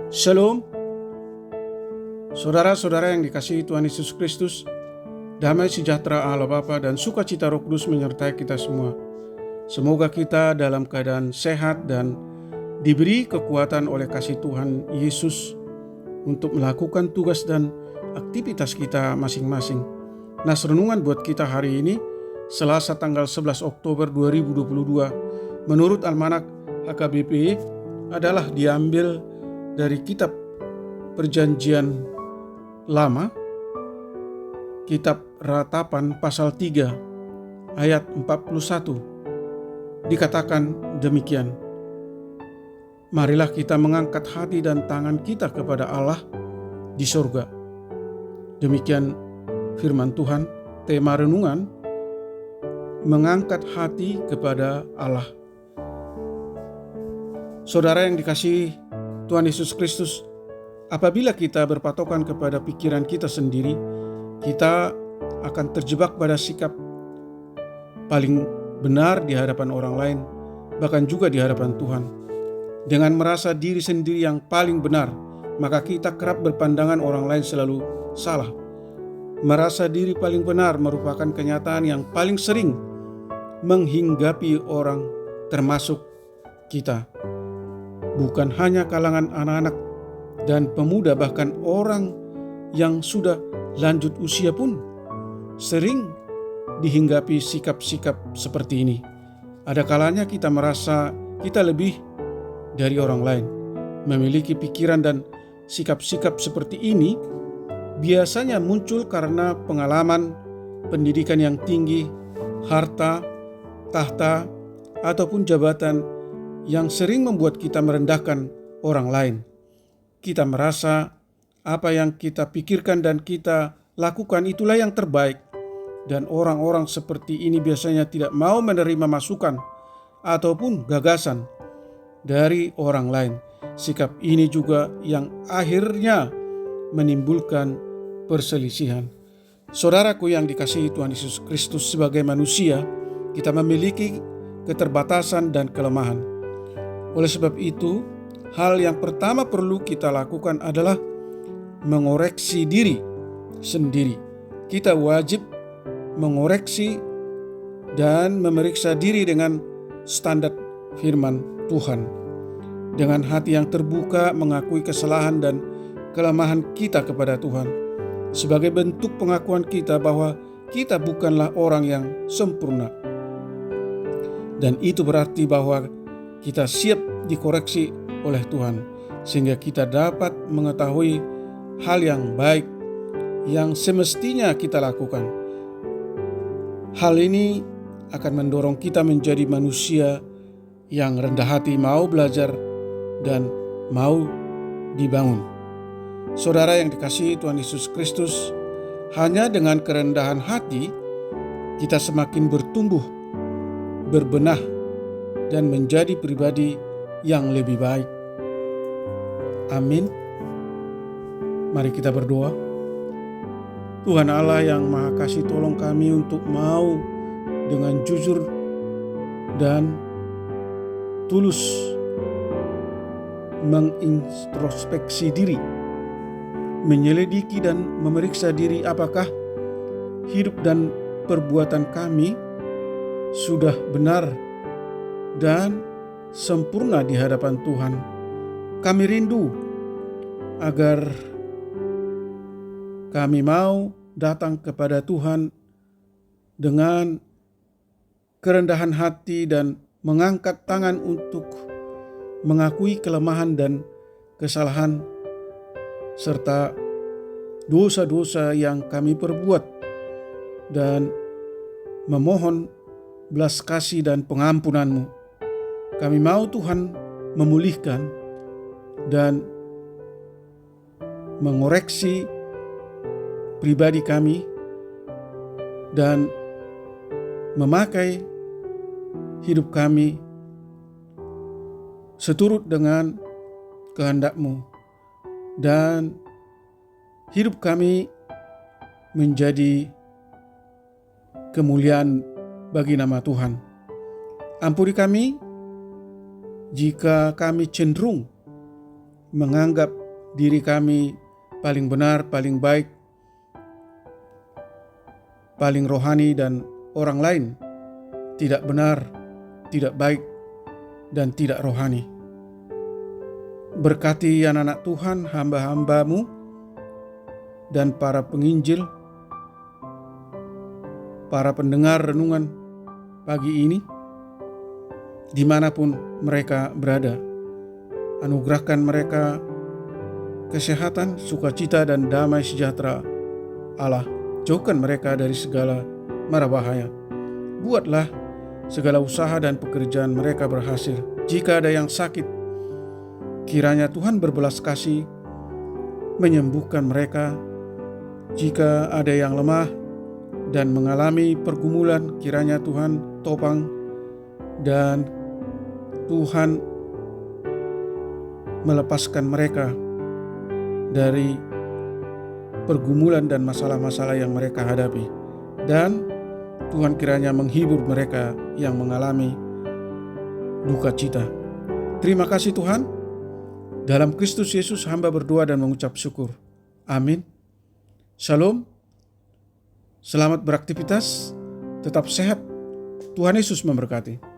Shalom, saudara-saudara yang dikasihi Tuhan Yesus Kristus, damai sejahtera Allah Bapa dan sukacita Roh Kudus menyertai kita semua. Semoga kita dalam keadaan sehat dan diberi kekuatan oleh kasih Tuhan Yesus untuk melakukan tugas dan aktivitas kita masing-masing. Nas renungan buat kita hari ini, Selasa tanggal 11 Oktober 2022, menurut Almanak HKBP adalah diambil dari kitab Perjanjian Lama, kitab Ratapan pasal 3 ayat 41. Dikatakan demikian, marilah kita mengangkat hati dan tangan kita kepada Allah di sorga. Demikian firman Tuhan. Tema renungan, mengangkat hati kepada Allah. Saudara yang dikasihi Tuhan Yesus Kristus, apabila kita berpatokan kepada pikiran kita sendiri, kita akan terjebak pada sikap paling benar di hadapan orang lain, bahkan juga di hadapan Tuhan. Dengan merasa diri sendiri yang paling benar, maka kita kerap berpandangan orang lain selalu salah. Merasa diri paling benar merupakan kenyataan yang paling sering menghinggapi orang, termasuk kita. Bukan hanya kalangan anak-anak dan pemuda, bahkan orang yang sudah lanjut usia pun sering dihinggapi sikap-sikap seperti ini. Ada kalanya kita merasa kita lebih dari orang lain. Memiliki pikiran dan sikap-sikap seperti ini biasanya muncul karena pengalaman, pendidikan yang tinggi, harta, tahta, ataupun jabatan yang sering membuat kita merendahkan orang lain. Kita merasa apa yang kita pikirkan dan kita lakukan itulah yang terbaik, dan orang-orang seperti ini biasanya tidak mau menerima masukan ataupun gagasan dari orang lain. Sikap ini juga yang akhirnya menimbulkan perselisihan. Saudaraku yang dikasihi Tuhan Yesus Kristus, sebagai manusia kita memiliki keterbatasan dan kelemahan. Oleh sebab itu, hal yang pertama perlu kita lakukan adalah mengoreksi diri sendiri. Kita wajib mengoreksi dan memeriksa diri dengan standar firman Tuhan. Dengan hati yang terbuka mengakui kesalahan dan kelemahan kita kepada Tuhan, sebagai bentuk pengakuan kita bahwa kita bukanlah orang yang sempurna. Dan itu berarti bahwa kita siap dikoreksi oleh Tuhan, sehingga kita dapat mengetahui hal yang baik yang semestinya kita lakukan. Hal ini akan mendorong kita menjadi manusia yang rendah hati, mau belajar dan mau dibangun. Saudara yang dikasihi Tuhan Yesus Kristus, hanya dengan kerendahan hati kita semakin bertumbuh, berbenah, dan menjadi pribadi yang lebih baik. Amin. Mari kita berdoa. Tuhan Allah yang Maha Kasih, tolong kami untuk mau dengan jujur dan tulus mengintrospeksi diri, menyelidiki dan memeriksa diri apakah hidup dan perbuatan kami sudah benar dan sempurna di hadapan Tuhan. Kami rindu agar kami mau datang kepada Tuhan dengan kerendahan hati dan mengangkat tangan untuk mengakui kelemahan dan kesalahan serta dosa-dosa yang kami perbuat, dan memohon belas kasih dan pengampunan-Mu. Kami mau Tuhan memulihkan dan mengoreksi pribadi kami dan memakai hidup kami seturut dengan kehendak-Mu, dan hidup kami menjadi kemuliaan bagi nama Tuhan. Ampuni kami jika kami cenderung menganggap diri kami paling benar, paling baik, paling rohani, dan orang lain tidak benar, tidak baik, dan tidak rohani. Berkati anak-anak Tuhan, hamba-hamba-Mu, dan para penginjil, para pendengar renungan pagi ini, dimanapun mereka berada. Anugerahkan mereka kesehatan, sukacita, dan damai sejahtera Allah. Jauhkan mereka dari segala mara bahaya. Buatlah segala usaha dan pekerjaan mereka berhasil. Jika ada yang sakit, kiranya Tuhan berbelas kasih menyembuhkan mereka. Jika ada yang lemah dan mengalami pergumulan, kiranya Tuhan topang dan Tuhan melepaskan mereka dari pergumulan dan masalah-masalah yang mereka hadapi. Dan Tuhan kiranya menghibur mereka yang mengalami duka cita. Terima kasih Tuhan. Dalam Kristus Yesus hamba berdoa dan mengucap syukur. Amin. Shalom. Selamat beraktivitas. Tetap sehat. Tuhan Yesus memberkati.